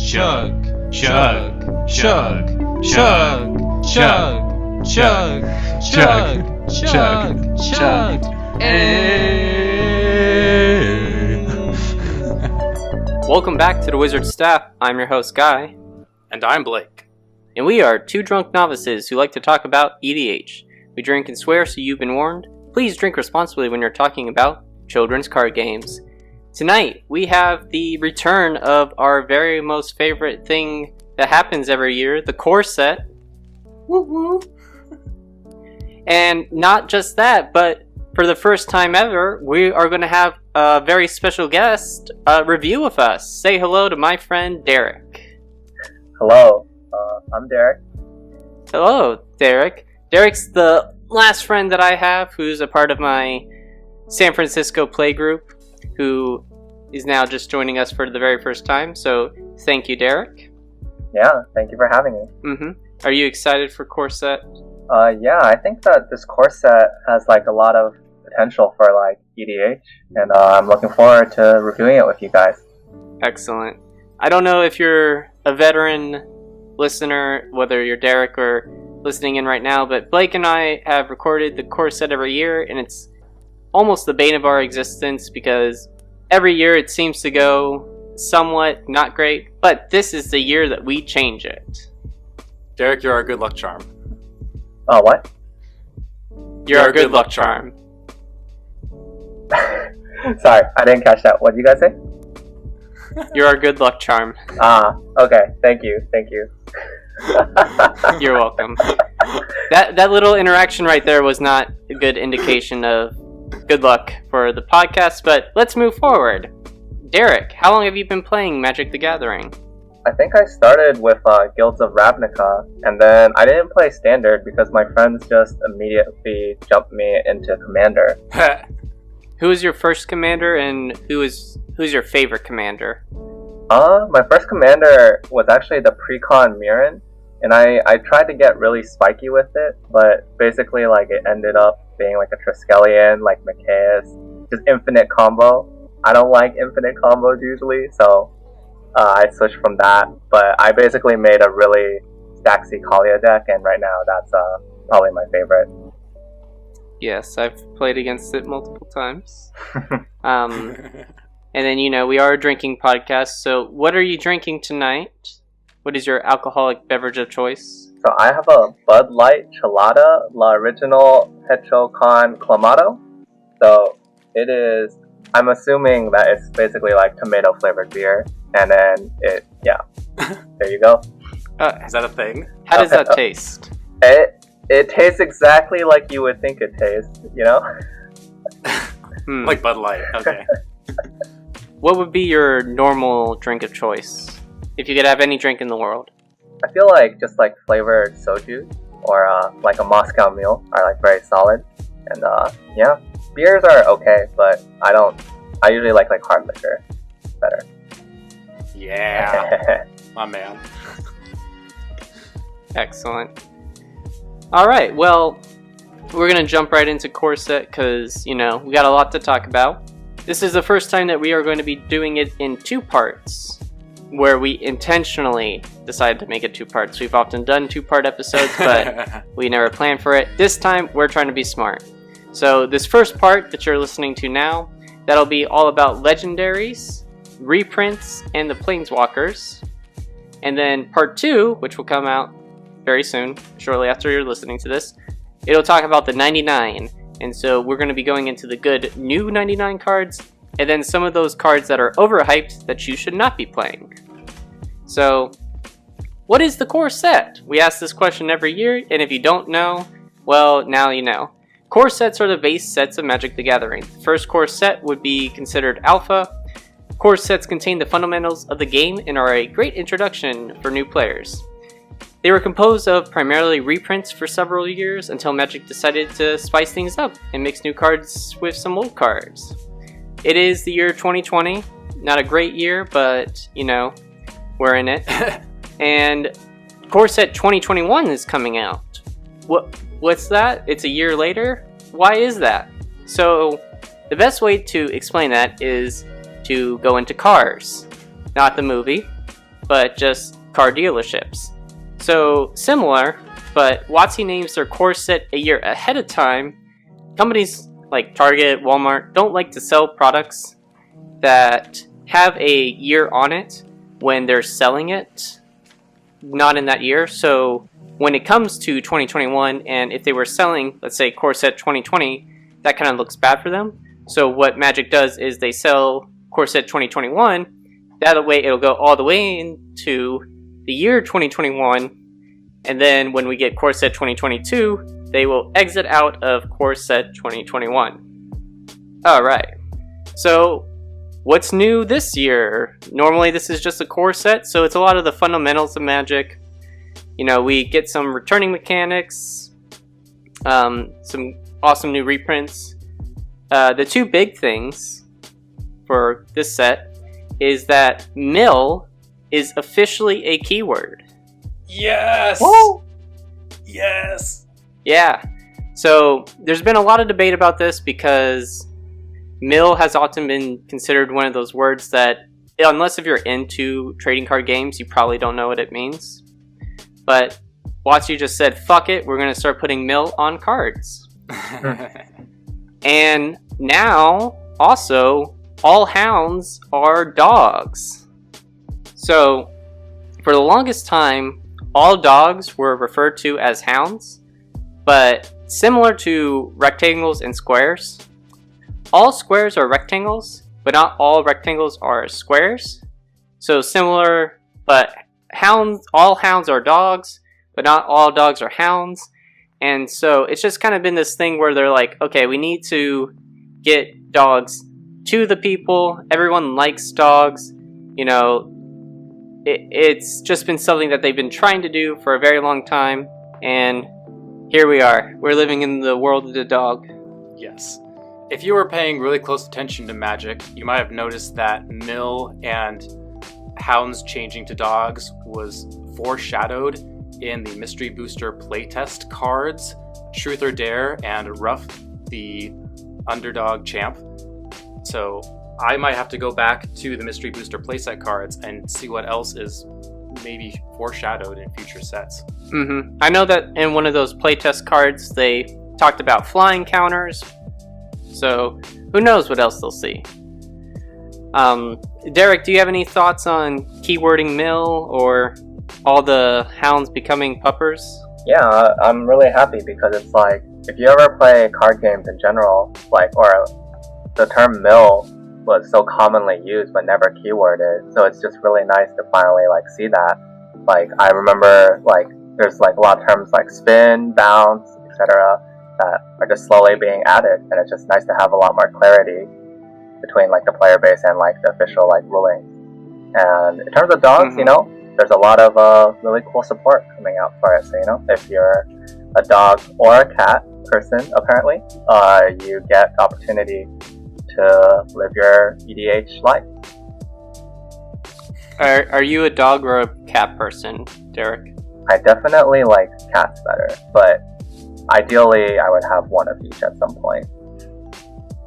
chug, chug, chug, chug, chug, chug, chug, chug, chug, Welcome back to the Wizard Staff. I'm your host, Guy. And I'm Blake. And we are two drunk novices who like to talk about EDH. We drink and swear, so you've been warned. Please drink responsibly when you're talking about children's card games. Tonight, we have the return of our very most favorite thing that happens every year, the Corset. Woo woo! And not just that, but for the first time ever, we are going to have a very special guest review with us. Say hello to my friend, Derek. Hello, I'm Derek. Hello, Derek. Derek's the last friend that I have who's a part of my San Francisco playgroup, who is now just joining us for the very first time. So, thank you, Derek. Yeah, thank you for having me. Are you excited for Corset? Yeah, I think that this Corset has like a lot of potential for like EDH, and I'm looking forward to reviewing it with you guys. Excellent. I don't know if you're a veteran listener, whether you're Derek or listening in right now, but Blake and I have recorded the Corset every year, and it's almost the bane of our existence because every year it seems to go somewhat not great, but this is the year that we change it. Derek, you're our good luck charm. Oh, what? You're our good luck charm. Sorry, I didn't catch that. What did you guys say? You're our good luck charm. Okay. Thank you. You're welcome. That little interaction right there was not a good indication of good luck for the podcast, but let's move forward. Derek, how long have you been playing Magic the Gathering? I think I started with Guilds of Ravnica, and then I didn't play Standard because my friends just immediately jumped me into Commander. Who was your first commander, and who's your favorite commander? My first commander was actually the Precon Mirren, and I tried to get really spiky with it, but basically like it ended up being like a Triskelion, like Machias, just infinite combo. I don't like infinite combos usually, so I switched from that, but I basically made a really stacksy Kalia deck, and right now that's probably my favorite. Yes, I've played against it multiple times. And then, we are a drinking podcast, so what are you drinking tonight? What is your alcoholic beverage of choice? So I have a Bud Light Chelada La Original Hecho Con Clamato. So it is, I'm assuming that it's basically like tomato flavored beer, and then there you go. Is that a thing? How does that taste? It tastes exactly like you would think it tastes, Like Bud Light, okay. What would be your normal drink of choice if you could have any drink in the world? I feel like just like flavored soju or like a Moscow Mule are like very solid, and beers are okay, but I usually like hard liquor better. Yeah, my man. Excellent. Alright, well, we're going to jump right into Corset because, we got a lot to talk about. This is the first time that we are going to be doing it in two parts, where we intentionally decided to make it two parts. We've often done two-part episodes, but we never planned for it. This time, we're trying to be smart. So this first part that you're listening to now, that'll be all about Legendaries, reprints, and the Planeswalkers. And then part 2, which will come out very soon, shortly after you're listening to this, it'll talk about the 99. And so we're going to be going into the good new 99 cards, and then some of those cards that are overhyped that you should not be playing. So, what is the Corset? We ask this question every year, and if you don't know, well, now you know. Core sets are the base sets of Magic the Gathering. The first core set would be considered Alpha. Core sets contain the fundamentals of the game and are a great introduction for new players. They were composed of primarily reprints for several years until Magic decided to spice things up and mix new cards with some old cards. It is the year 2020. Not a great year, but, we're in it. And Corset 2021 is coming out. What's that? It's a year later? Why is that? So, the best way to explain that is to go into Cars. Not the movie, but just car dealerships. So similar, but WotC names their Corset a year ahead of time. Companies like Target, Walmart don't like to sell products that have a year on it when they're selling it, not in that year. So when it comes to 2021, and if they were selling, let's say, Corset 2020, that kind of looks bad for them. So what Magic does is they sell Corset 2021. That way it'll go all the way into the year 2021. And then when we get Corset 2022, they will exit out of Corset 2021. Alright. So what's new this year? Normally this is just a Corset, so it's a lot of the fundamentals of Magic. You know, we get some returning mechanics, some awesome new reprints. The two big things for this set is that mill is officially a keyword. Yes! Woo! Yes! Yeah. So there's been a lot of debate about this because mill has often been considered one of those words that, unless if you're into trading card games, you probably don't know what it means. But WotC just said, fuck it, we're going to start putting mill on cards. And now, also, all hounds are dogs. So, for the longest time, all dogs were referred to as hounds, but similar to rectangles and squares, all squares are rectangles, but not all rectangles are squares. So similar, but all hounds are dogs, but not all dogs are hounds. And so it's just kind of been this thing where they're like, okay, we need to get dogs to the people. Everyone likes dogs. You know, it's just been something that they've been trying to do for a very long time. And here we are. We're living in the world of the dog. Yes. If you were paying really close attention to Magic, you might have noticed that mill and hounds changing to dogs was foreshadowed in the Mystery Booster playtest cards, Truth or Dare and Ruff, the underdog champ. So I might have to go back to the Mystery Booster playset cards and see what else is maybe foreshadowed in future sets. I know that in one of those playtest cards they talked about flying counters, so who knows what else they'll see. Derek, do you have any thoughts on keywording mill or all the hounds becoming puppers? Yeah, I'm really happy because it's like, if you ever play card games in general, like, or the term mill was so commonly used but never keyworded, so it's just really nice to finally like see that. Like, I remember like there's like a lot of terms like spin, bounce, etc. that are just slowly being added, and it's just nice to have a lot more clarity between like the player base and like the official like rulings. And in terms of dogs, you know, there's a lot of really cool support coming out for it. So, you know, if you're a dog or a cat person, apparently, you get the opportunity to live your EDH life. Are you a dog or a cat person, Derek? I definitely like cats better, but ideally I would have one of each at some point.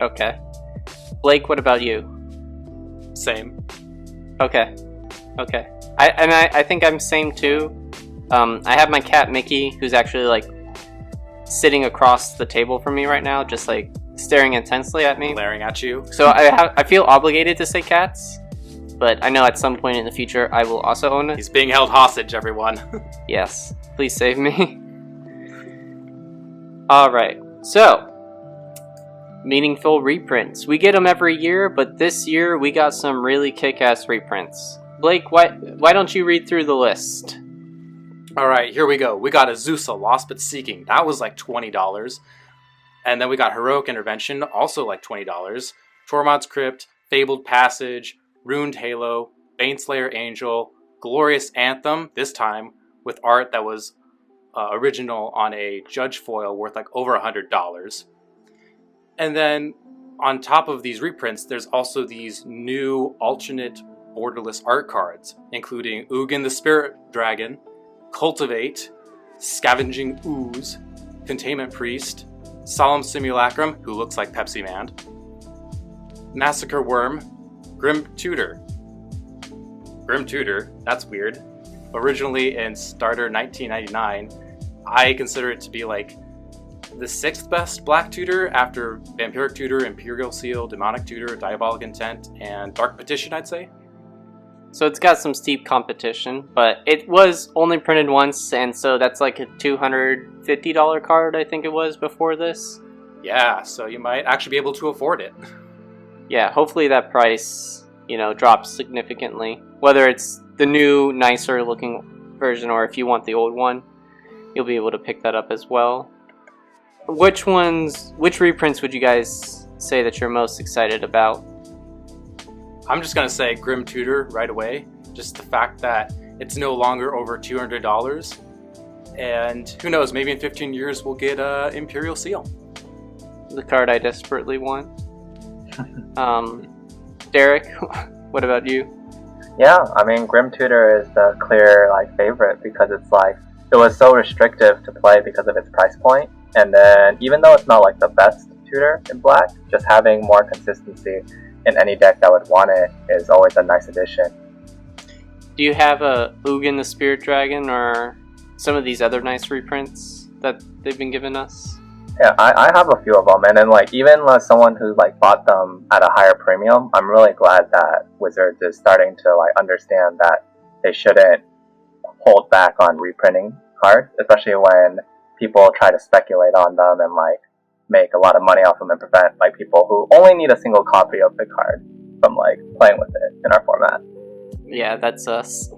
Okay. Blake, what about you? Same. Okay. I think I'm same too. I have my cat Mickey, who's actually like sitting across the table from me right now, just like staring intensely at me, Glaring at you. So I feel obligated to say cats, but I know at some point in the future I will also own it. He's being held hostage, everyone. Yes, please save me. Alright, so meaningful reprints. We get them every year, but this year we got some really kick-ass reprints. Blake, why don't you read through the list? Alright, here we go. We got Azusa, Lost But Seeking. That was like $20. And then we got Heroic Intervention, also like $20. Tormod's Crypt, Fabled Passage, Ruined Halo, Baneslayer Angel, Glorious Anthem, this time with art that was original on a judge foil worth like over $100. And then on top of these reprints, there's also these new alternate borderless art cards, including Ugin the Spirit Dragon, Cultivate, Scavenging Ooze, Containment Priest, Solemn Simulacrum, who looks like Pepsi Man, Massacre Worm, Grim Tutor. Grim Tutor. That's weird. Originally in Starter 1999, I consider it to be like the 6th best Black Tutor after Vampiric Tutor, Imperial Seal, Demonic Tutor, Diabolic Intent, and Dark Petition, I'd say. So it's got some steep competition, but it was only printed once, and so that's like a $250 card, I think it was, before this. Yeah, so you might actually be able to afford it. Yeah, hopefully that price, drops significantly. Whether it's the new, nicer looking version, or if you want the old one, you'll be able to pick that up as well. Which reprints would you guys say that you're most excited about? I'm just going to say Grim Tutor right away. Just the fact that it's no longer over $200. And who knows, maybe in 15 years we'll get Imperial Seal. The card I desperately want. Derek, what about you? Yeah, I mean, Grim Tutor is the clear favorite because it's it was so restrictive to play because of its price point. And then even though it's not the best tutor in Black, just having more consistency in any deck that would want it is always a nice addition. Do you have a Ugin the Spirit Dragon or some of these other nice reprints that they've been giving us? Yeah, I have a few of them, and then even as someone who bought them at a higher premium, I'm really glad that Wizards is starting to understand that they shouldn't hold back on reprinting cards, especially when people try to speculate on them and make a lot of money off them and prevent people who only need a single copy of the card from playing with it in our format. Yeah, that's us.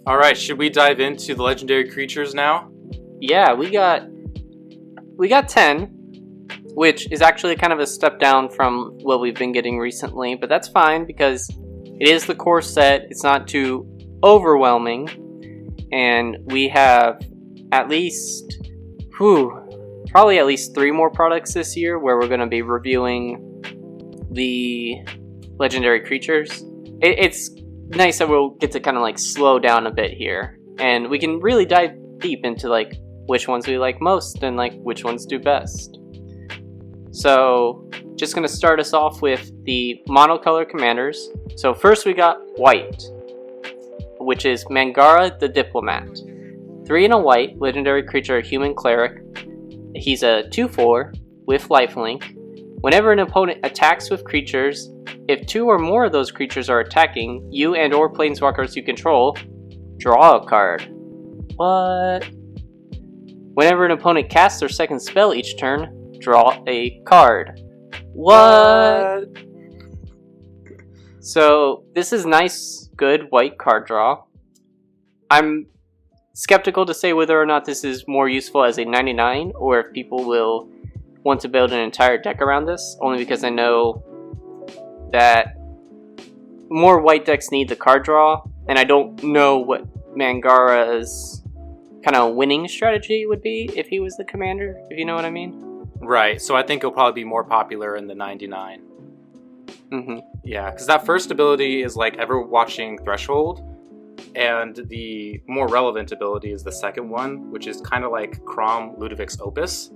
Alright, should we dive into the legendary creatures now? Yeah, we got 10, which is actually kind of a step down from what we've been getting recently, but that's fine because it is the core set. It's not too overwhelming, and we have probably at least 3 more products this year where we're going to be reviewing the legendary creatures. It's nice that we'll get to kind of slow down a bit here, and we can really dive deep into which ones we like most and which ones do best. So just going to start us off with the monocolor commanders. So first we got white, which is Mangara the Diplomat. 3 and a white, legendary creature, human cleric. He's a 2/4 with lifelink. Whenever an opponent attacks with creatures, if 2 or more of those creatures are attacking you and or planeswalkers you control, draw a card. What? Whenever an opponent casts their second spell each turn, draw a card. What? So this is nice, good white card draw. I'm skeptical to say whether or not this is more useful as a 99 or if people will want to build an entire deck around this, only because I know that more white decks need the card draw, and I don't know what Mangara's kind of winning strategy would be if he was the commander, if you know what I mean. Right, so I think it'll probably be more popular in the 99. Mm-hmm. Yeah, because that first ability is ever watching Threshold, and the more relevant ability is the second one, which is kind of like Crom Ludovic's Opus.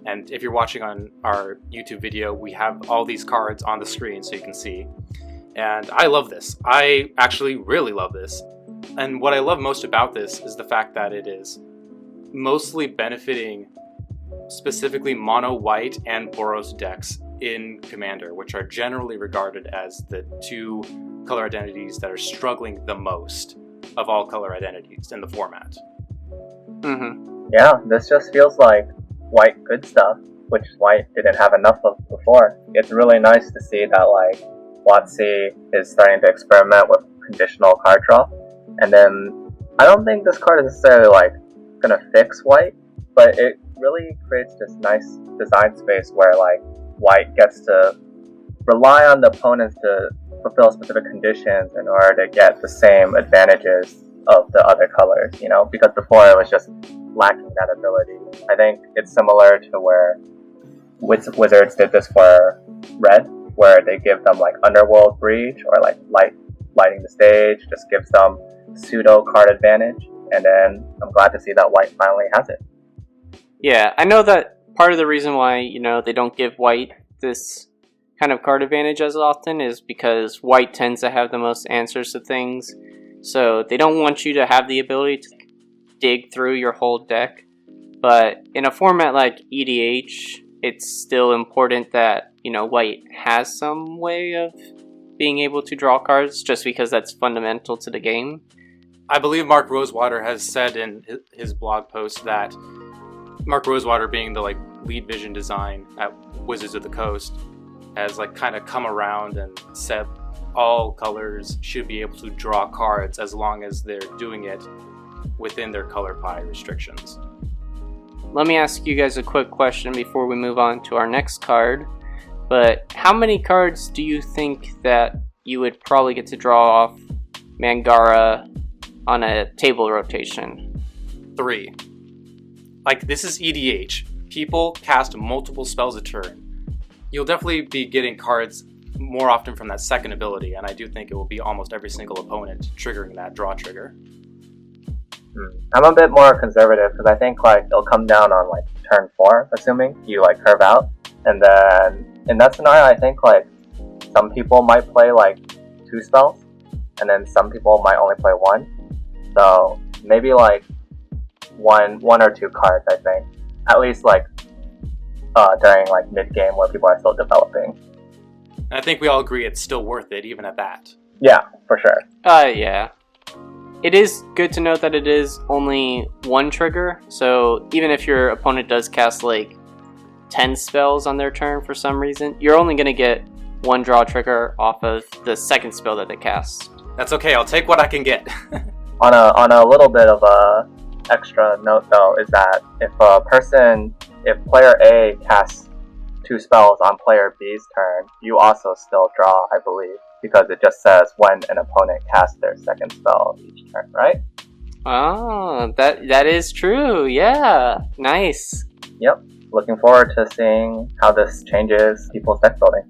And if you're watching on our YouTube video, we have all these cards on the screen so you can see. And I love this. I actually really love this. And what I love most about this is the fact that it is mostly benefiting specifically mono white and Boros decks in Commander, which are generally regarded as the 2 color identities that are struggling the most of all color identities in the format. Mm-hmm. Yeah, this just feels like white good stuff, which white didn't have enough of before. It's really nice to see that WotC is starting to experiment with conditional card draw. And then I don't think this card is necessarily gonna fix white, but it really creates this nice design space where white gets to rely on the opponents to fulfill specific conditions in order to get the same advantages of the other colors, because before it was just lacking that ability. I think it's similar to where Wizards did this for red, where they give them Underworld Breach or lighting the stage, just gives them pseudo card advantage, and then I'm glad to see that white finally has it. Yeah, I know that part of the reason why, they don't give white this kind of card advantage as often is because white tends to have the most answers to things. So they don't want you to have the ability to dig through your whole deck. But in a format like EDH, it's still important that, white has some way of being able to draw cards just because that's fundamental to the game. I believe Mark Rosewater has said in his blog post that Mark Rosewater, being the lead vision design at Wizards of the Coast, has kind of come around and said all colors should be able to draw cards as long as they're doing it within their color pie restrictions. Let me ask you guys a quick question before we move on to our next card. But how many cards do you think that you would probably get to draw off Mangara on a table rotation? 3. This is EDH. People cast multiple spells a turn. You'll definitely be getting cards more often from that second ability, and I do think it will be almost every single opponent triggering that draw trigger. I'm a bit more conservative because I think it'll come down on turn 4, assuming you curve out, and then in that scenario I think some people might play 2 spells, and then some people might only play 1. So maybe one or 2 cards, I think, at least during mid game where people are still developing. And I think we all agree it's still worth it even at that. Yeah, for sure. Yeah. It is good to note that it is only 1 trigger, so even if your opponent does cast 10 spells on their turn for some reason, you're only going to get 1 draw trigger off of the second spell that they cast. That's okay, I'll take what I can get. On a little bit of a extra note though, is that if player A casts 2 spells on player B's turn, you also still draw, I believe, because it just says when an opponent casts their second spell each turn, right? Oh, that is true. Yeah, nice. Yep. Looking forward to seeing how this changes people's deck building.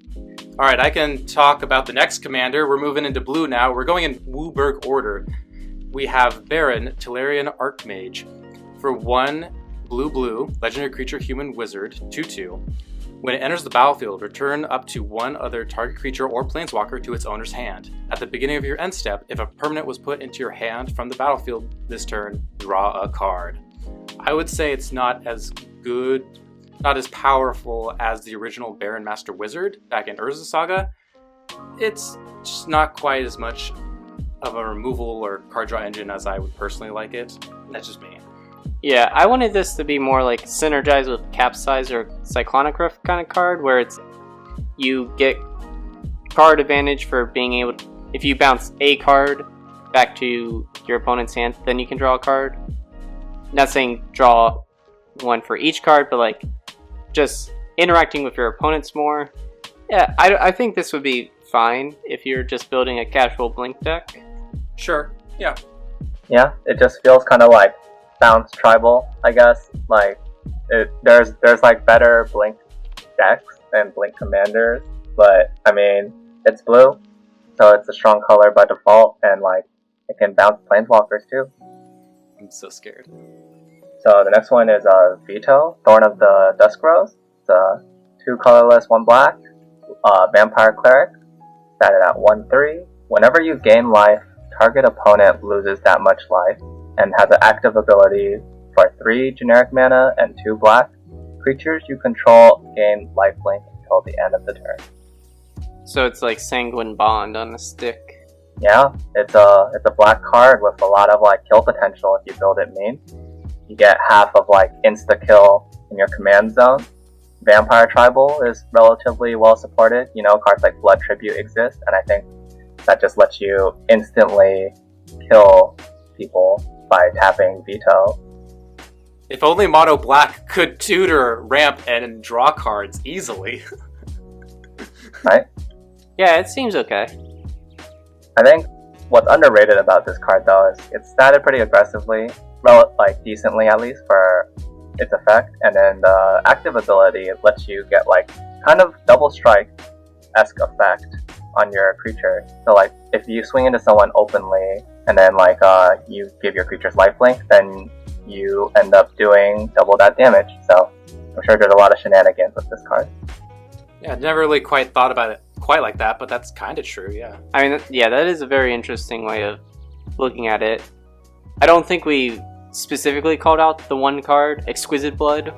Alright, I can talk about the next commander. We're moving into blue now. We're going in Wooburg order. We have Baron Tolarian Archmage. For 1 blue, legendary creature human wizard, 2/2. When it enters the battlefield, return up to 1 other target creature or planeswalker to its owner's hand. At the beginning of your end step, if a permanent was put into your hand from the battlefield this turn, draw a card. I would say it's not as good, not as powerful as the original Baron Master Wizard back in Urza Saga. It's just not quite as much of a removal or card draw engine as I would personally like it. That's just me. Yeah, I wanted this to be more synergize with Capsize or Cyclonic Rift kind of card, where it's you get card advantage for being able to, if you bounce a card back to your opponent's hand, then you can draw a card. Not saying draw 1 for each card, but just interacting with your opponents more. Yeah, I think this would be fine if you're just building a casual Blink deck. Sure, yeah. Yeah, it just feels kind of bounce tribal, I guess. There's better Blink decks than Blink commanders, but I mean, it's blue, so it's a strong color by default, and it can bounce planeswalkers too. I'm so scared. So the next one is Veto, Thorn of the Dusk Rose. It's a 2 colorless, 1 black, vampire cleric, started at 1/3. Whenever you gain life, target opponent loses that much life, and has an active ability for 3 generic mana and 2 black. Creatures you control gain lifelink until the end of the turn. So it's like Sanguine Bond on a stick. Yeah, it's a black card with a lot of kill potential if you build it mean. You get half of insta kill in your command zone. Vampire Tribal is relatively well supported. Cards like Blood Tribute exist, and I think that just lets you instantly kill people by tapping Veto. If only Mono Black could tutor, ramp, and draw cards easily. Right? Yeah, it seems okay. I think what's underrated about this card though is it's statted pretty aggressively, decently at least for its effect, and then the active ability lets you get kind of double strike-esque effect on your creature. So if you swing into someone openly and then you give your creatures lifelink, then you end up doing double that damage. So I'm sure there's a lot of shenanigans with this card. Yeah, never really quite thought about it quite like that, but that's kind of true, yeah. I mean, yeah, that is a very interesting way of looking at it. I don't think we specifically called out the one card, Exquisite Blood,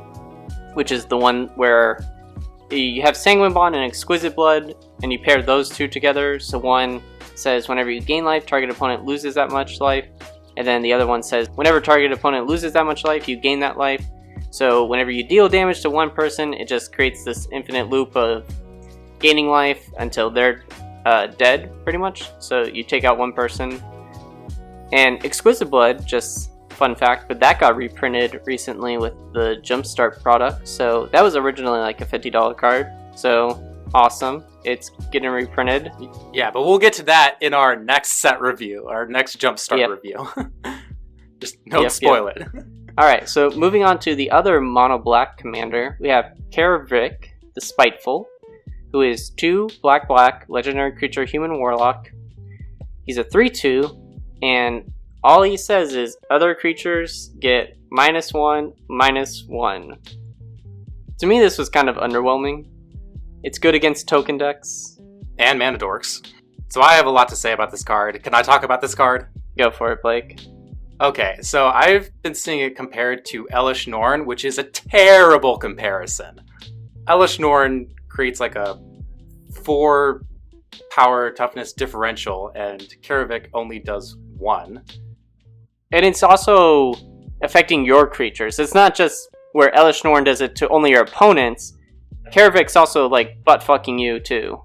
which is the one where you have Sanguine Bond and Exquisite Blood, and you pair those two together. So one says whenever you gain life, target opponent loses that much life. And then the other one says whenever target opponent loses that much life, you gain that life. So whenever you deal damage to one person, it just creates this infinite loop of gaining life until they're dead, pretty much. So you take out one person. And Exquisite Blood, just fun fact, but that got reprinted recently with the Jumpstart product. So that was originally like a $50 card. So awesome. It's getting reprinted. Yeah, but we'll get to that in our next set review, our next Jumpstart review. Just don't spoil it. Alright, so moving on to the other mono black commander, we have Curator, the Spiteful, who is 2 black legendary creature human warlock. He's a 3/2, and all he says is other creatures get -1/-1. To me, this was kind of underwhelming. It's good against token decks. And mana dorks. So I have a lot to say about this card. Can I talk about this card? Go for it, Blake. Okay, so I've been seeing it compared to Elish Norn, which is a terrible comparison. Elish Norn creates like a 4 power toughness differential, and Karavik only does 1. And it's also affecting your creatures. It's not just where Elish Norn does it to only your opponents. Karavik's also like butt fucking you too.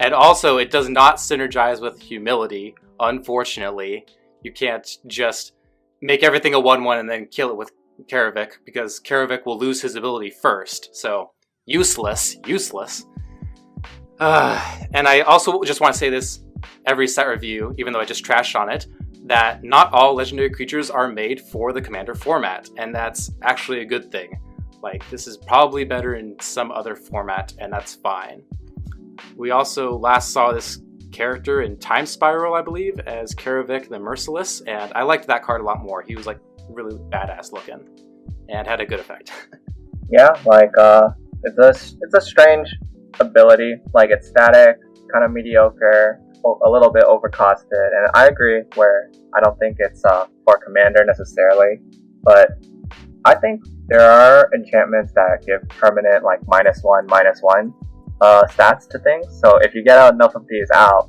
And also, it does not synergize with Humility, unfortunately. You can't just make everything a 1/1 and then kill it with Karavik, because Karavik will lose his ability first. So, useless. And I also just want to say this every set review, even though I just trashed on it, that not all legendary creatures are made for the Commander format, and that's actually a good thing. Like, this is probably better in some other format, and that's fine. We also last saw this character in Time Spiral, I believe, as Karavik the Merciless, and I liked that card a lot more. He was like really badass looking and had a good effect. Yeah, like it's a strange ability. Like, it's static, kind of mediocre, a little bit overcosted, and I agree where I don't think it's for Commander necessarily, but I think there are enchantments that give permanent like -1/-1 stats to things. So if you get enough of these out,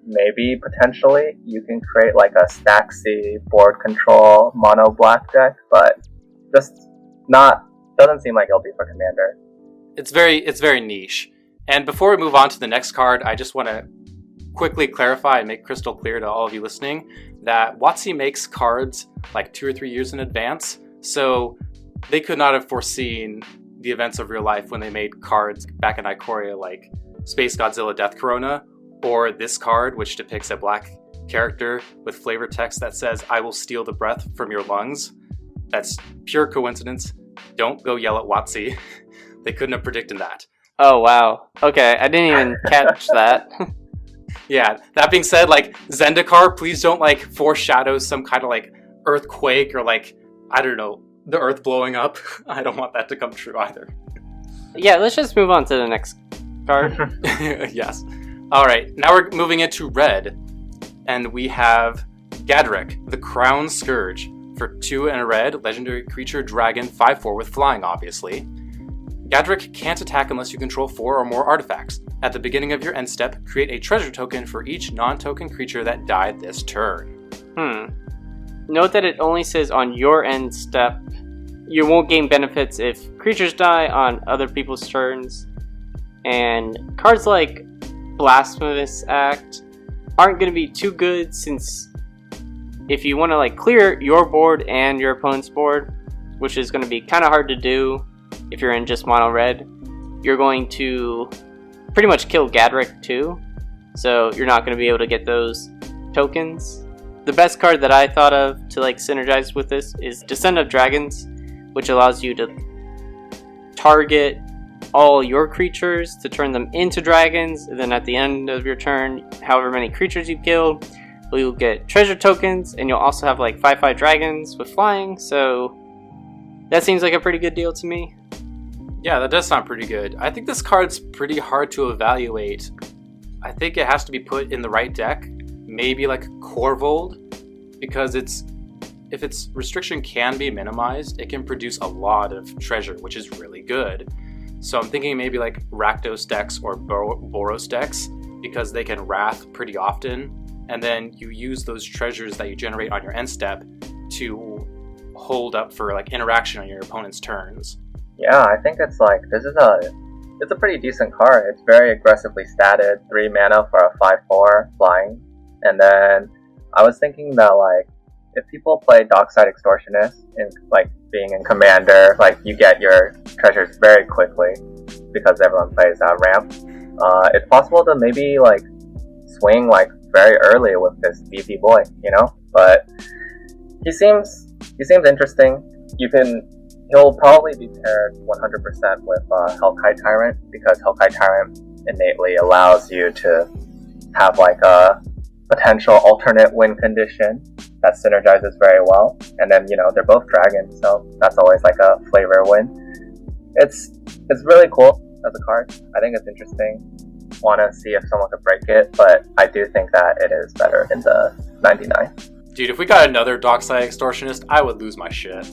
maybe potentially you can create like a stack C board control mono black deck, but just doesn't seem like it'll be for Commander. It's very niche. And before we move on to the next card, I just want to quickly clarify and make crystal clear to all of you listening that WotC makes cards like 2 or 3 years in advance, so they could not have foreseen the events of real life when they made cards back in Ikoria like Space Godzilla Death Corona, or this card, which depicts a black character with flavor text that says, "I will steal the breath from your lungs." That's pure coincidence. Don't go yell at WotC. They couldn't have predicted that. Oh, wow. Okay, I didn't even catch that. Yeah, that being said, like, Zendikar, please don't, like, foreshadow some kind of, like, earthquake or, like, I don't know, the earth blowing up. I don't want that to come true either. Yeah, let's just move on to the next card. Yes. Alright, now we're moving into red, and we have Gadrick, the Crown Scourge, for 2 and a red, legendary creature, dragon, 5/4 with flying, obviously. Gadrick can't attack unless you control 4 or more artifacts. At the beginning of your end step, create a treasure token for each non-token creature that died this turn. Note that it only says on your end step. You won't gain benefits if creatures die on other people's turns. And cards like Blasphemous Act aren't going to be too good, since if you want to like clear your board and your opponent's board, which is going to be kind of hard to do if you're in just mono red, you're going to pretty much kill Gadrick too, so you're not going to be able to get those tokens. The best card that I thought of to like synergize with this is Descent of Dragons, which allows you to target all your creatures to turn them into dragons, and then at the end of your turn, however many creatures you killed, you'll get treasure tokens, and you'll also have like 5/5 dragons with flying, so that seems like a pretty good deal to me. Yeah, that does sound pretty good. I think this card's pretty hard to evaluate. I think it has to be put in the right deck, maybe like Corvold, because if its restriction can be minimized, it can produce a lot of treasure, which is really good. So I'm thinking maybe like Rakdos decks or Boros decks, because they can Wrath pretty often, and then you use those treasures that you generate on your end step to hold up for like interaction on your opponent's turns. Yeah, I think it's like, it's a pretty decent card. It's very aggressively statted, 3 mana for a 5/4 flying. And then I was thinking that like, if people play Dockside Extortionist, in like being in Commander, like you get your treasures very quickly because everyone plays ramp. It's possible to maybe like swing like very early with this beefy boy, you know. But he seems interesting. He'll probably be paired 100% with Hellkite Tyrant, because Hellkite Tyrant innately allows you to have like a potential alternate win condition that synergizes very well. And then, you know, they're both dragons, so that's always like a flavor win. It's really cool as a card. I think it's interesting. Want to see if someone could break it, but I do think that it is better in the 99. Dude, if we got another Dockside Extortionist, I would lose my shit.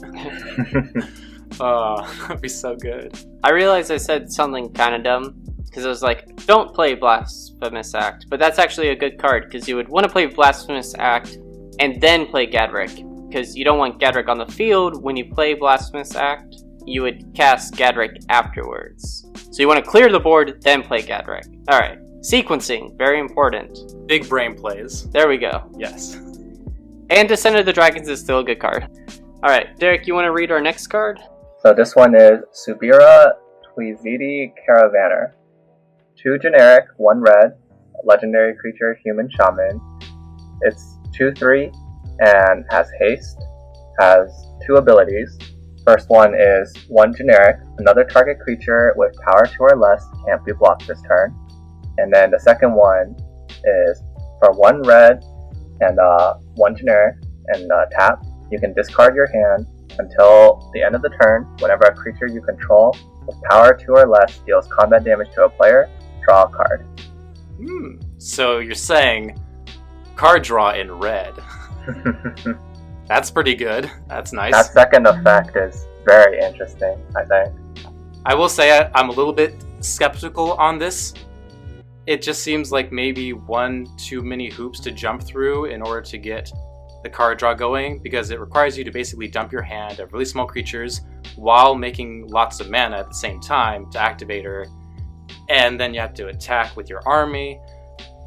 That'd be so good. I realized I said something kind of dumb, because I was like, don't play Blasphemous Act, but that's actually a good card, because you would want to play Blasphemous Act and then play Gadrick, because you don't want Gadrick on the field when you play Blasphemous Act. You would cast Gadrick afterwards. So you want to clear the board, then play Gadrick. Alright, sequencing, very important. Big brain plays. There we go. Yes. And Descent of the Dragons is still a good card. Alright, Derek, you want to read our next card? So this one is Subira Tweezidi Caravaner. 2 generic, 1 red, legendary creature, human shaman. It's 2/3 and has haste, has 2 abilities. First one is 1 generic, another target creature with power 2 or less can't be blocked this turn. And then the second one is for 1 red and 1 generic and tap. You can discard your hand until the end of the turn. Whenever a creature you control with power 2 or less deals combat damage to a player, draw a card. So you're saying card draw in red. That's pretty good. That's nice. That second effect is very interesting, I think. I will say I'm a little bit skeptical on this. It just seems like maybe one too many hoops to jump through in order to get the card draw going, because it requires you to basically dump your hand of really small creatures while making lots of mana at the same time to activate her, and then you have to attack with your army.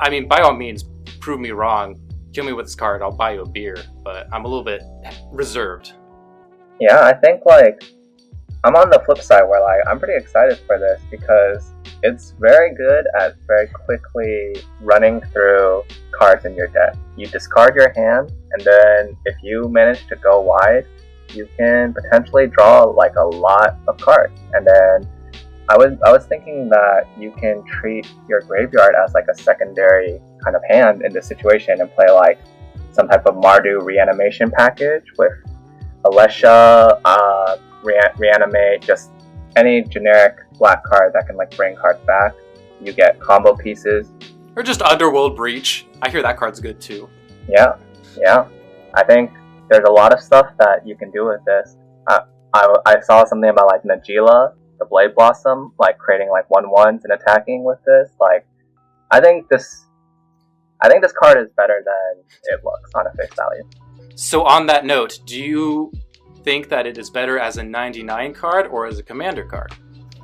I mean, by all means, prove me wrong. Kill me with this card, I'll buy you a beer, but I'm a little bit reserved. Yeah, I think like I'm on the flip side where like I'm pretty excited for this because it's very good at very quickly running through cards in your deck. You discard your hand, and then if you manage to go wide, you can potentially draw like a lot of cards. And then I was thinking that you can treat your graveyard as like a secondary kind of hand in this situation and play like some type of Mardu reanimation package with Alesha, reanimate, just any generic black card that can like bring cards back. You get combo pieces. Or just Underworld Breach. I hear that card's good too. Yeah. I think there's a lot of stuff that you can do with this. I saw something about like Najila, the Blade Blossom, like creating like 1/1s and attacking with this. Like, I think this card is better than it looks on a face value. So on that note, do you think that it is better as a 99 card or as a commander card?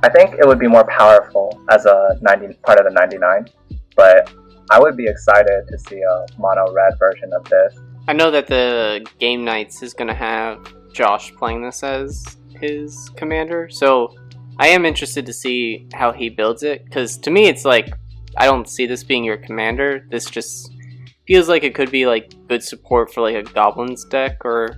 I think it would be more powerful as a part of the 99, but I would be excited to see a mono red version of this. I know that the Game Nights is going to have Josh playing this as his commander, so I am interested to see how he builds it, because to me it's like, I don't see this being your commander. This just feels like it could be like good support for like a Goblins deck or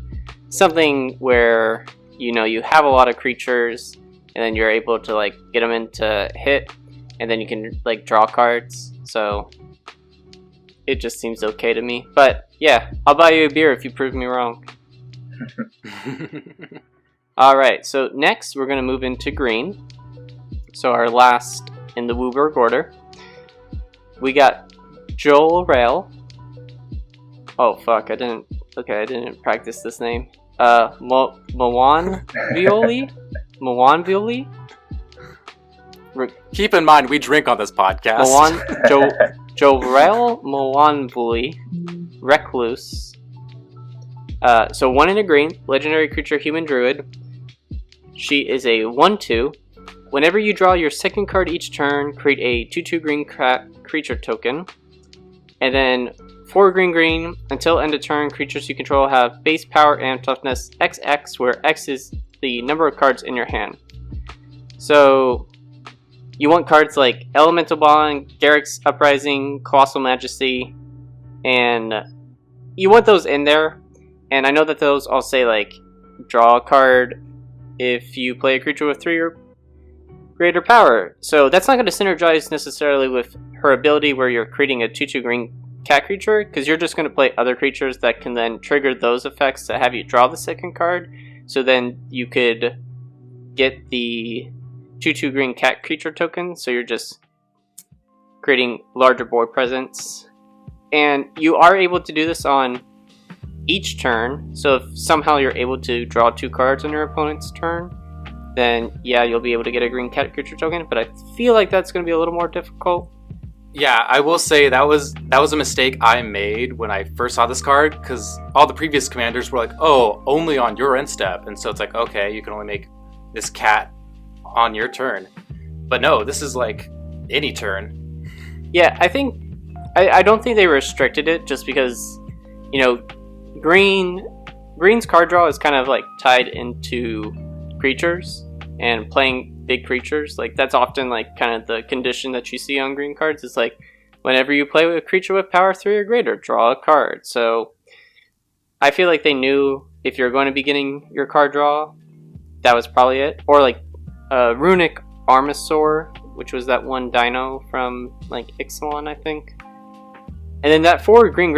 something where, you know, you have a lot of creatures and then you're able to like get them into hit and then you can like draw cards. So it just seems okay to me. But yeah, I'll buy you a beer if you prove me wrong. Alright, so next we're going to move into green. So our last in the Wooburg order. We got Joel Rail. Oh fuck, I didn't practice this name. Mawan Violi? Mawan Violi? Keep in mind, we drink on this podcast. Jorel Mawanvuli, Recluse. So 1 in a green, legendary creature, human druid. She is a 1/2. Whenever you draw your second card each turn, create a 2/2 green creature token. And then 4 green, until end of turn, creatures you control have base power and toughness XX, where X is the number of cards in your hand. So you want cards like Elemental Bond, Garrick's Uprising, Colossal Majesty, and you want those in there. And I know that those all say like draw a card if you play a creature with 3 or greater power. So that's not going to synergize necessarily with her ability where you're creating a 2/2 green cat creature, because you're just going to play other creatures that can then trigger those effects to have you draw the second card. So then you could get the 2/2 green cat creature token, so you're just creating larger board presence. And you are able to do this on each turn, so if somehow you're able to draw 2 cards on your opponent's turn, then yeah, you'll be able to get a green cat creature token, but I feel like that's going to be a little more difficult. Yeah, I will say that was a mistake I made when I first saw this card, because all the previous commanders were like, oh, only on your end step, and so it's like, okay, you can only make this cat on your turn. But no, this is like any turn. Yeah, I don't think they restricted it just because, you know, Green's card draw is kind of like tied into creatures and playing big creatures. Like that's often like kind of the condition that you see on green cards. It's like whenever you play with a creature with power 3 or greater, draw a card. So I feel like they knew if you're going to be getting your card draw, that was probably it. Or like Runic Armasaur, which was that one dino from like Ixalan, I think. And then that 4 green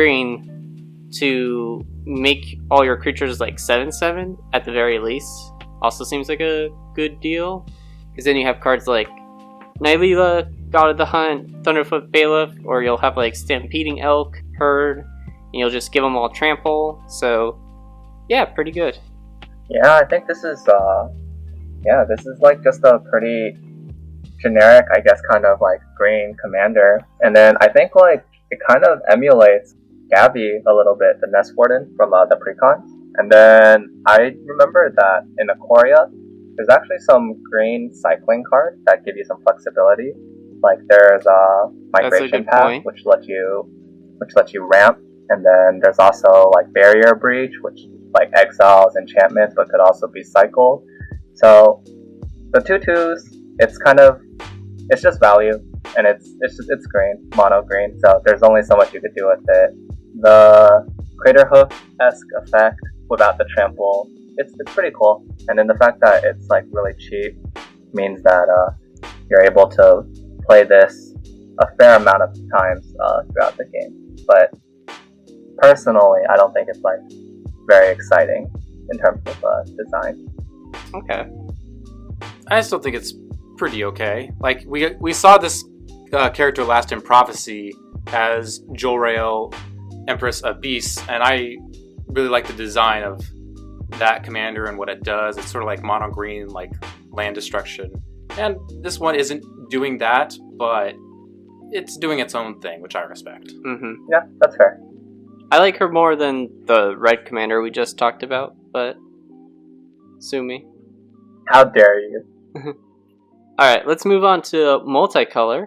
to make all your creatures like 7/7 at the very least also seems like a good deal, because then you have cards like Nylila, God of the Hunt, Thunderfoot Bailiff, or you'll have like Stampeding Elk, Herd, and you'll just give them all trample. So yeah, pretty good. Yeah, I think this is like just a pretty generic, I guess, kind of like green commander. And then I think like it kind of emulates Gabby a little bit, the Nest Warden from the precon. And then I remember that in Ikoria, there's actually some green cycling cards that give you some flexibility. Like there's a Migration Path, which lets you ramp, and then there's also like Barrier Breach, which like exiles enchantments, but could also be cycled. So the 2/2s, it's just value, and it's green, mono green. So there's only so much you could do with it. The Crater Hoof-esque effect without the trample, it's pretty cool. And then the fact that it's like really cheap means that you're able to play this a fair amount of times throughout the game. But personally, I don't think it's like very exciting in terms of design. Okay. I still think it's pretty okay. Like we saw this character last in Prophecy as Jolrael, Empress of Beasts, and I really like the design of that commander and what it does. It's sort of like mono green, like land destruction. And this one isn't doing that, but it's doing its own thing, which I respect. Mm-hmm. Yeah, that's fair. I like her more than the red commander we just talked about, but sue me. How dare you? Alright, let's move on to multicolor.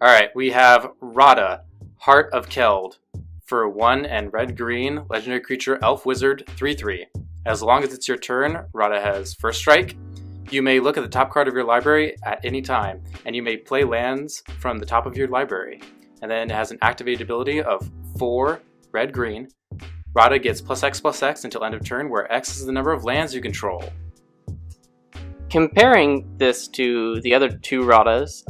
Alright, we have Radha, Heart of Keld. For 1 and red-green, legendary creature, elf wizard, 3/3. As long as it's your turn, Radha has first strike. You may look at the top card of your library at any time, and you may play lands from the top of your library. And then it has an activated ability of 4 red-green. Radha gets +X/+X until end of turn, where X is the number of lands you control. Comparing this to the other 2 Radhas,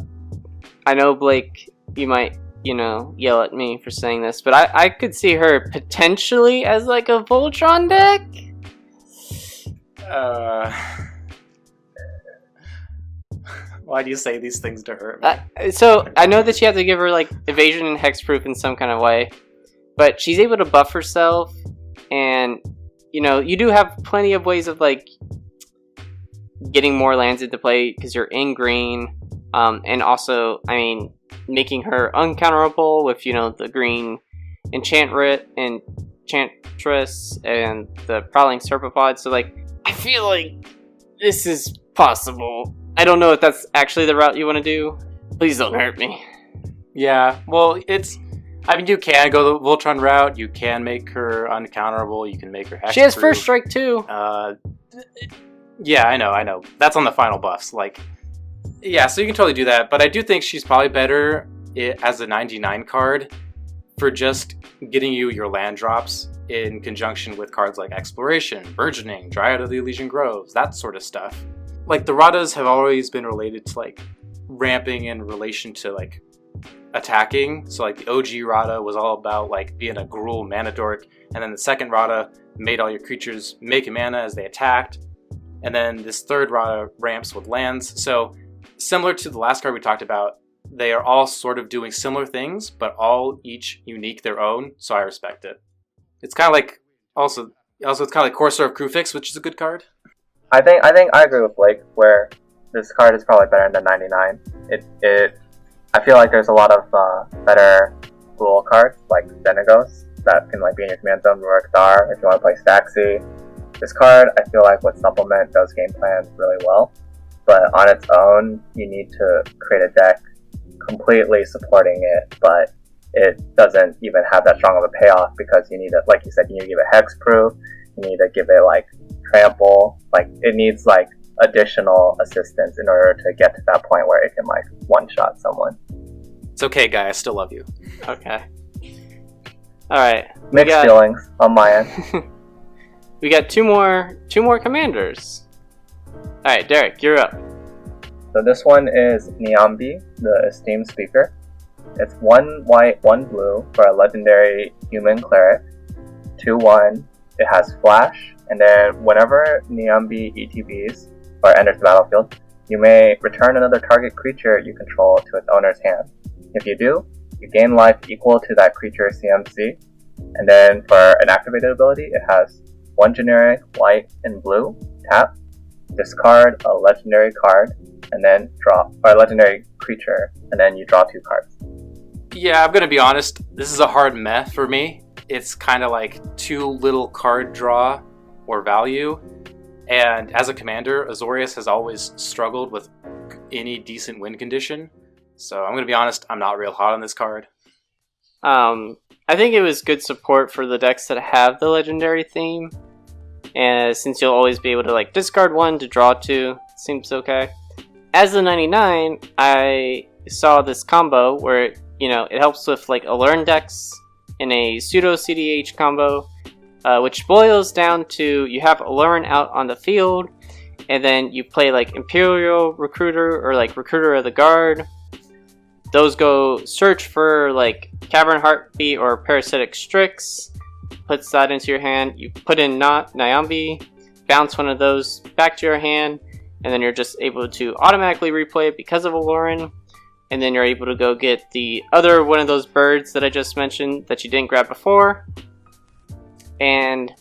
I know, Blake, you might, yell at me for saying this, but I could see her potentially as like a Voltron deck. Why do you say these things to her? So I know that you have to give her like evasion and hexproof in some kind of way, but she's able to buff herself, and you do have plenty of ways of like getting more lands into play because you're in green, and also making her uncounterable with the green Enchantress and the Prowling Serpapod. So like I feel like this is possible. I don't know if that's actually the route you want to do. Please don't hurt me. Yeah, well, you can go the Voltron route. You can make her uncounterable. You can make her hexproof. She has first strike too. Yeah, I know. That's on the final buffs. Like, yeah, so you can totally do that. But I do think she's probably better as a 99 card for just getting you your land drops in conjunction with cards like Exploration, Burgeoning, Dryad of the Elysian Groves, that sort of stuff. Like, the Radhas have always been related to, like, ramping in relation to, like, attacking. So, like, the OG Radha was all about, like, being a Gruul mana dork, and then the second Radha made all your creatures make a mana as they attacked, and then this third Radha ramps with lands. So, similar to the last card we talked about, they are all sort of doing similar things, but all each unique their own, so I respect it. It's kind of like, also it's kind of like Corset of Krufix, which is a good card. I think I agree with Blake where this card is probably better than 99. I feel like there's a lot of better rule cards like Xenagos that can like be in your command zone, Rurik Thar, if you want to play Staxi. This card I feel like would supplement those game plans really well, but on its own you need to create a deck completely supporting it, but it doesn't even have that strong of a payoff because you need to, like you said, you need to give it hexproof, you need to give it like trample, like it needs like additional assistance in order to get to that point where it can like one-shot someone. It's okay, guy, I still love you. Okay. Alright. Mixed feelings on my end. We got two more commanders. Alright, Derek, you're up. So this one is Niambi, the Esteemed Speaker. It's 1 white, 1 blue for a legendary human cleric. 2/1. It has flash, and then whenever Niambi ETBs or enters the battlefield, you may return another target creature you control to its owner's hand. If you do, you gain life equal to that creature's CMC. And then for an activated ability, it has 1 generic, white, and blue. Tap, discard a legendary card, and then draw, or a legendary creature, and then you draw 2 cards. Yeah, I'm gonna be honest, this is a hard meh for me. It's kind of like too little card draw or value. And as a commander, Azorius has always struggled with any decent win condition. So I'm going to be honest, I'm not real hot on this card. I think it was good support for the decks that have the legendary theme. And since you'll always be able to like discard 1 to draw 2, seems okay. As a 99, I saw this combo where it helps with like Allurn decks in a pseudo CDH combo, which boils down to you have Allurn out on the field, and then you play like Imperial Recruiter or like Recruiter of the Guard. Those go search for like Cavern Heartbeat or Parasitic Strix, puts that into your hand. You put in Niambi, bounce one of those back to your hand, and then you're just able to automatically replay it because of Allurn. And then you're able to go get the other one of those birds that I just mentioned that you didn't grab before. And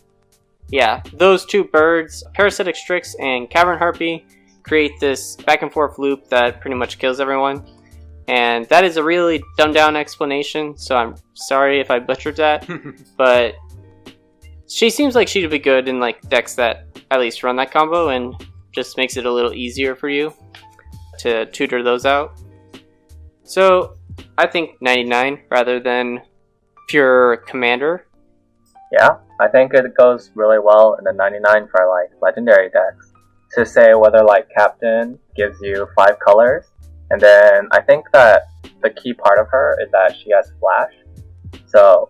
yeah, those 2 birds, Parasitic Strix and Cavern Harpy, create this back and forth loop that pretty much kills everyone. And that is a really dumbed down explanation, so I'm sorry if I butchered that. But she seems like she'd be good in like decks that at least run that combo, and just makes it a little easier for you to tutor those out. So I think 99 rather than pure commander. Yeah, I think it goes really well in the 99 for like legendary decks. To say whether like Captain gives you 5 colors, and then I think that the key part of her is that she has flash. So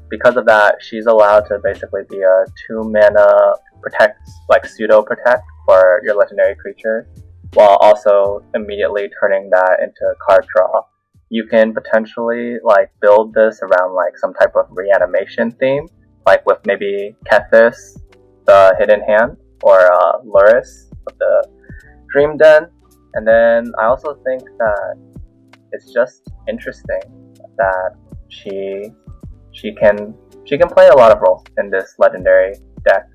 because of that, she's allowed to basically be a 2 mana protect, like pseudo protect for your legendary creature, while also immediately turning that into card draw. You can potentially like build this around like some type of reanimation theme, like with maybe Kethis, the Hidden Hand, or Luris with the Dream Den, And then I also think that it's just interesting that she can play a lot of roles in this legendary deck,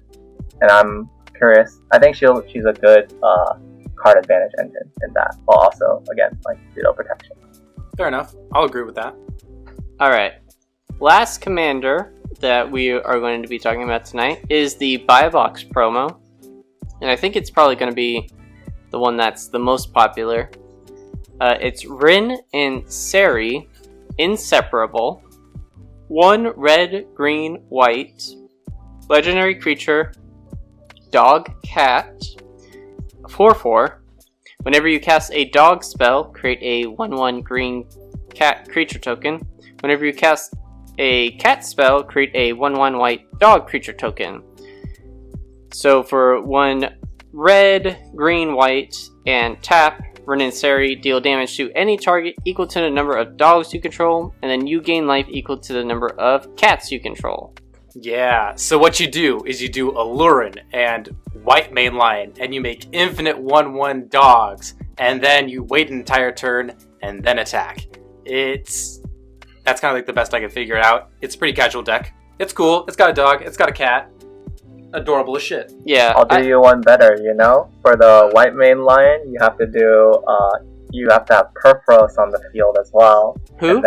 and I'm curious. I think she's a good card advantage engine in that, while also again like veto protection. Fair enough. I'll agree with that. All right. Last commander that we are going to be talking about tonight is the Buy a Box promo, and I think it's probably going to be the one that's the most popular. It's Rin and Seri, Inseparable. 1 red, green, white. Legendary creature. Dog, cat. 4/4. Whenever you cast a dog spell, create a 1/1 green cat creature token. Whenever you cast a cat spell, create a 1/1 white dog creature token. So for 1 red, green, white, and tap, Rin and Seri deal damage to any target equal to the number of dogs you control, and then you gain life equal to the number of cats you control. Yeah, so what you do is you do Allurin and white mainline, and you make infinite 1/1 dogs, and then you wait an entire turn and then attack. That's kind of like the best I can figure it out. It's a pretty casual deck. It's cool. It's got a dog. It's got a cat. Adorable as shit. Yeah. I'll do you one better, you know? For the white main line, you have to have Perforos on the field as well. Who?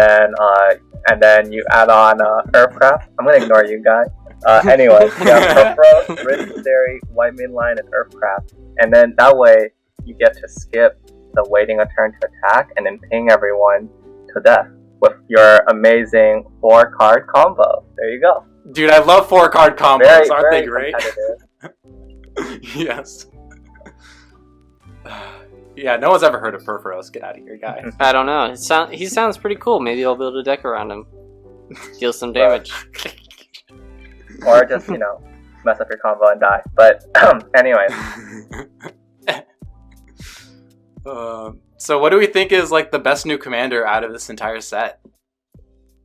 And then you add on Earthcraft. I'm gonna ignore you guys. Anyway, you have Perforos, Rin, Seri, white main line, and Earthcraft. And then that way, you get to skip the waiting a turn to attack and then ping everyone to death with your amazing 4-card combo. There you go. Dude, I love 4-card combos. Aren't they great? Yes. Yeah, no one's ever heard of Perforos. Get out of here, guy. I don't know. He sounds pretty cool. Maybe I'll build a deck around him. Deal some damage. Or just, mess up your combo and die. But, anyways. So what do we think is like the best new commander out of this entire set?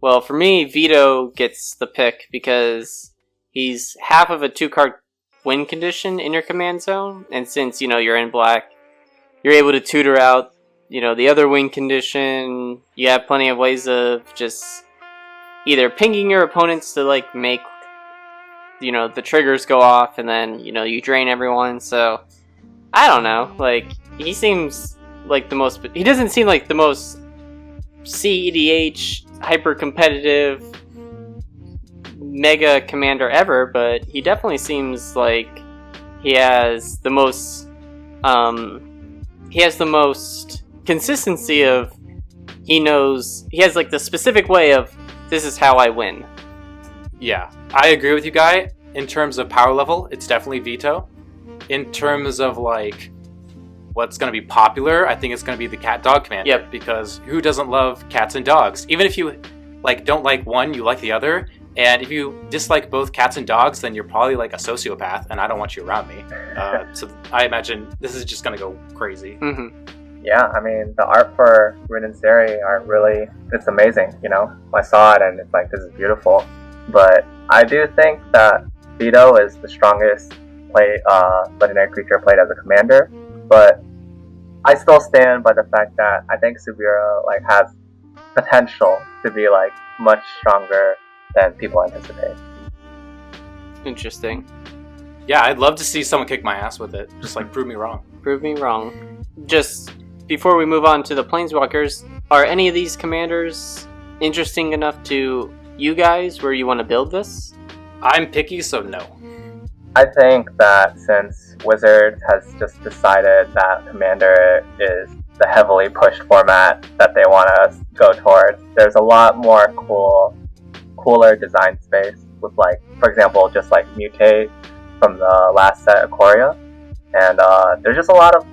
Well, for me, Vito gets the pick because he's half of a 2-card win condition in your command zone, and since, you're in black, you're able to tutor out, the other win condition. You have plenty of ways of just either pinging your opponents to, make, the triggers go off, and then, you drain everyone, so, I don't know, he seems like the most, he doesn't seem like the most EDH hyper-competitive mega commander ever, but he definitely seems like he has the most consistency of he has the specific way of this is how I win. Yeah, I agree with you, Guy. In terms of power level, it's definitely Vito. In terms of what's going to be popular, I think it's going to be the cat dog commander. Yep. Because who doesn't love cats and dogs? Even if you don't like one, you like the other. And if you dislike both cats and dogs, then you're probably a sociopath, and I don't want you around me. So I imagine this is just going to go crazy. Mm-hmm. Yeah, I mean, the art for Rin and Seri it's amazing, I saw it and it's this is beautiful. But I do think that Vito is the strongest legendary creature played as a commander. But I still stand by the fact that I think Subira has potential to be much stronger than people anticipate. Interesting. Yeah, I'd love to see someone kick my ass with it. Just prove me wrong. Prove me wrong. Just before we move on to the Planeswalkers, are any of these commanders interesting enough to you guys where you want to build this? I'm picky, so no. I think that since Wizards has just decided that Commander is the heavily pushed format that they want to go towards, there's a lot more cooler design space with for example, just Mutate from the last set, Ikoria, and there's a lot of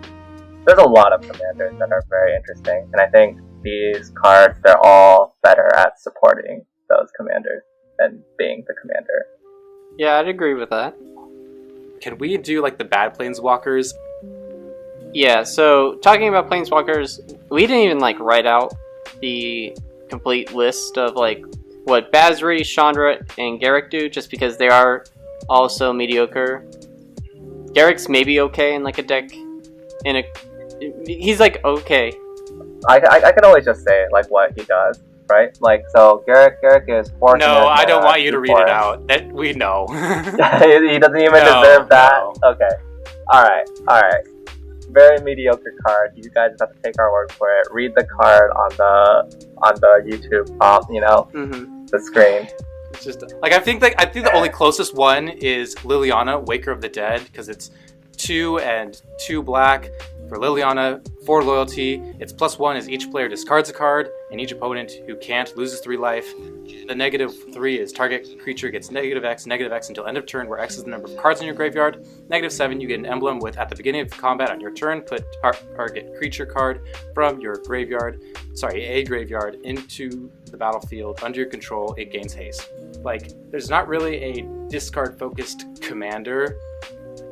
commanders that are very interesting, and I think these cards, they're all better at supporting those commanders than being the commander. Yeah, I'd agree with that. Can we do the bad Planeswalkers? Yeah, so talking about Planeswalkers, we didn't even write out the complete list of what Basri, Chandra, and Garrick do, just because they are also mediocre. Garrick's maybe okay in a deck in a he's like, okay. I can always just say like what he does, right? Like, so Garrick is 4. No, I don't want you to read it forest. out. That we know. He doesn't even No, deserve that. no. Okay. Alright. Very mediocre card. You guys have to take our word for it. Read the card on the YouTube the screen. It's just like I think the only closest one is Liliana, Waker of the Dead, because it's 2 and 2 black for Liliana, 4 loyalty. Its +1 is each player discards a card, and each opponent who can't loses 3 life. The -3 is target creature gets -X until end of turn, where X is the number of cards in your graveyard. -7, you get an emblem with at the beginning of combat on your turn, put target creature card from your graveyard, a graveyard, into the battlefield under your control. It gains haste. Like, there's not really a discard-focused commander,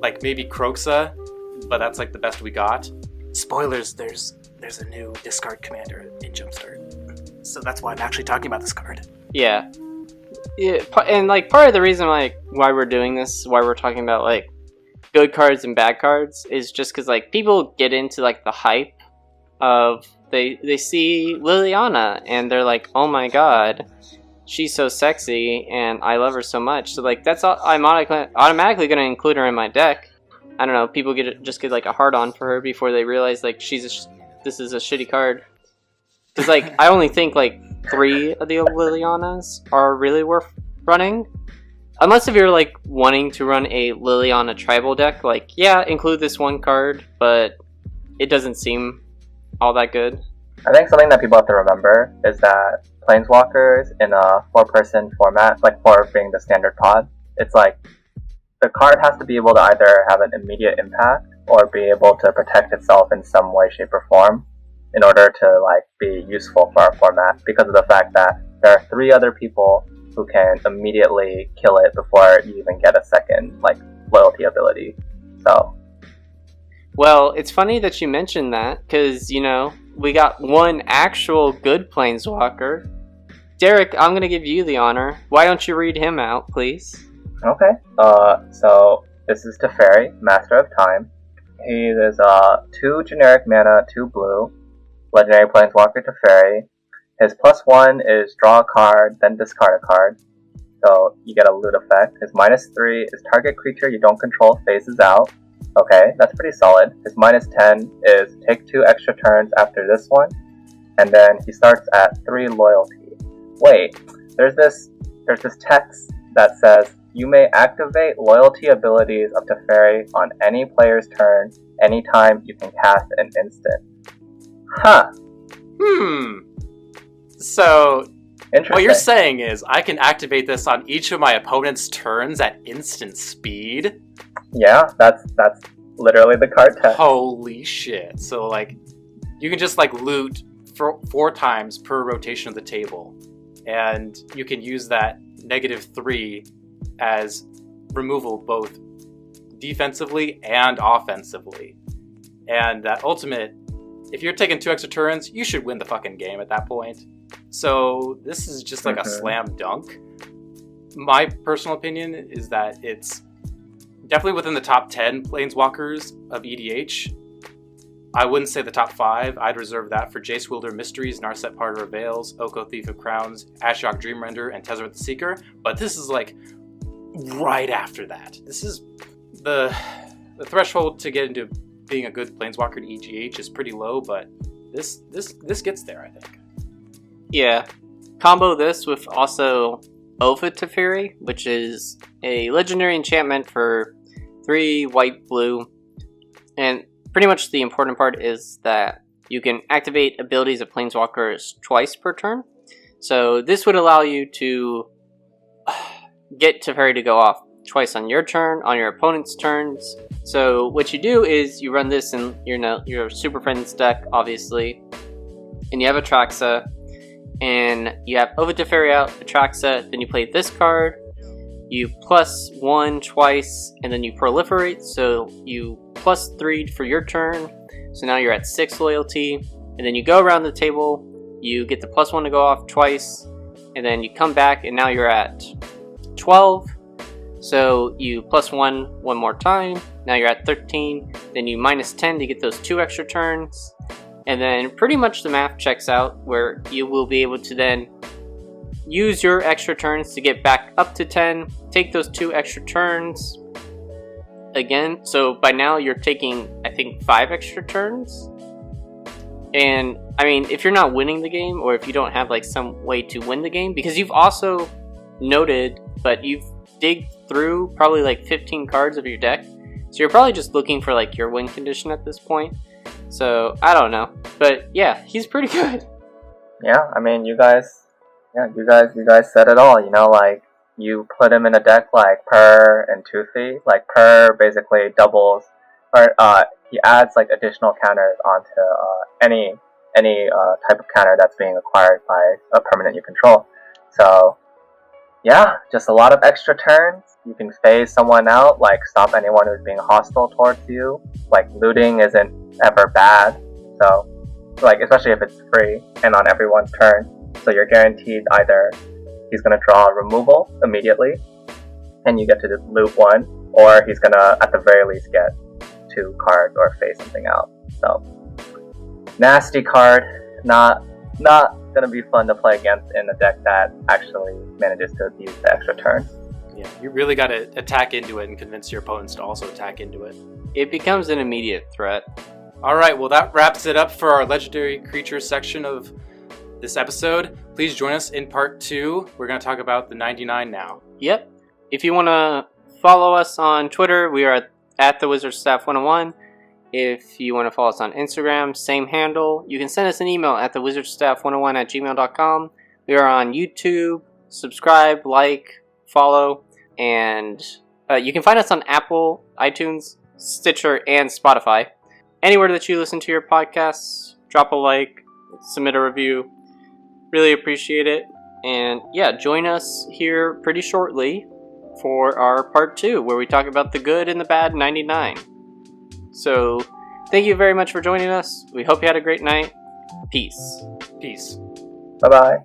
like maybe Kroxa, but that's like the best we got. Spoilers, there's a new discard commander in Jumpstart. So that's why I'm actually talking about this card. Yeah. And like part of the reason like why we're doing this, why we're talking about like good cards and bad cards, is just because like people get into like the hype of they see Liliana and they're like, oh my god, she's so sexy and I love her so much. So like that's automatically going to include her in my deck. I don't know, people get like a hard on for her before they realize like this is a shitty card. Because like I only think like 3 of the Lilianas are really worth running. Unless if you're like wanting to run a Liliana tribal deck, like yeah, include this one card, but it doesn't seem all that good. I think something that people have to remember is that Planeswalkers in a 4-person format, like 4 being the standard pod, it's like the card has to be able to either have an immediate impact or be able to protect itself in some way, shape, or form in order to like be useful for our format, because of the fact that there are 3 other people who can immediately kill it before you even get a second like loyalty ability. So, well, it's funny that you mentioned that, because we got one actual good Planeswalker. Derek, I'm gonna give you the honor. Why don't you read him out, please? okay. So this is Teferi, Master of Time. He is 2 generic mana, 2 blue, legendary Planeswalker Teferi. His +1 is draw a card, then discard a card. So you get a loot effect. His -3 is target creature you don't control phases out. Okay, that's pretty solid. His -10 is take 2 extra turns after this one, and then he starts at 3 loyalty. Wait, there's this text that says you may activate loyalty abilities of Teferi on any player's turn anytime you can cast an instant. Huh. So Interesting. what you're saying is I can activate this on each of my opponent's turns at instant speed? Yeah, that's literally the card text. Holy shit. So like you can just like loot 4 times per rotation of the table, and you can use that -3 as removal both defensively and offensively. And that ultimate, if you're taking 2 extra turns, you should win the fucking game at that point. So this is just like a slam dunk. My personal opinion is that it's definitely within the top 10 Planeswalkers of EDH. I wouldn't say the top 5. I'd reserve that for Jace Wielder Mysteries, Narset Parter of Veils, Oko Thief of Crowns, Ashiok Dreamrender, and Tezzeret the Seeker. But this is like right after that. This is the threshold to get into being a good Planeswalker in EDH is pretty low, but this gets there, I think. Yeah. Combo this with also Oath of Teferi, which is a legendary enchantment for 3 white blue. And pretty much the important part is that you can activate abilities of Planeswalkers twice per turn. So this would allow you to get Teferi to go off twice on your turn, on your opponent's turns. So what you do is you run this in your Super Friends deck, obviously, and you have Atraxa, and you have Oath of Teferi out, Atraxa, then you play this card, you +1 twice, and then you proliferate, so you +3 for your turn, so now you're at 6 loyalty, and then you go around the table, you get the +1 to go off twice, and then you come back, and now you're at 12, so you +1 one more time, Now you're at 13. Then you minus 10 to get those 2 extra turns. And then pretty much the math checks out where you will be able to then use your extra turns to get back up to 10. Take those 2 extra turns again. So by now you're taking, I think, 5 extra turns. And I mean, if you're not winning the game, or if you don't have like some way to win the game, because you've also noted, but you've digged through probably like 15 cards of your deck, so you're probably just looking for like your win condition at this point. So I don't know, but yeah, he's pretty good. Yeah, I mean, you guys said it all. You know, like you put him in a deck like Per and Toothy. Like Per basically doubles, or he adds like additional counters onto any type of counter that's being acquired by a permanent you control. So yeah, just a lot of extra turns. You can phase someone out, like stop anyone who's being hostile towards you. Like looting isn't ever bad, so like especially if it's free and on everyone's turn. So you're guaranteed either he's gonna draw a removal immediately, and you get to just loot 1, or he's gonna at the very least get 2 cards or phase something out. So nasty card, not gonna be fun to play against in a deck that actually manages to use the extra turn. Yeah, you really got to attack into it and convince your opponents to also attack into it. It becomes an immediate threat. All right, well, that wraps it up for our legendary creatures section of this episode. Please join us in part 2. We're going to talk about the 99 now. Yep. If you want to follow us on Twitter, we are at the Wizard Staff 101. If you want to follow us on Instagram, same handle. You can send us an email at thewizardstaff101@gmail.com. We are on YouTube. Subscribe, like, follow, and you can find us on Apple, iTunes, Stitcher, and Spotify. Anywhere that you listen to your podcasts, drop a like, submit a review. Really appreciate it. And yeah, join us here pretty shortly for our part 2, where we talk about the good and the bad 99. So, thank you very much for joining us. We hope you had a great night. Peace. Peace. Bye-bye.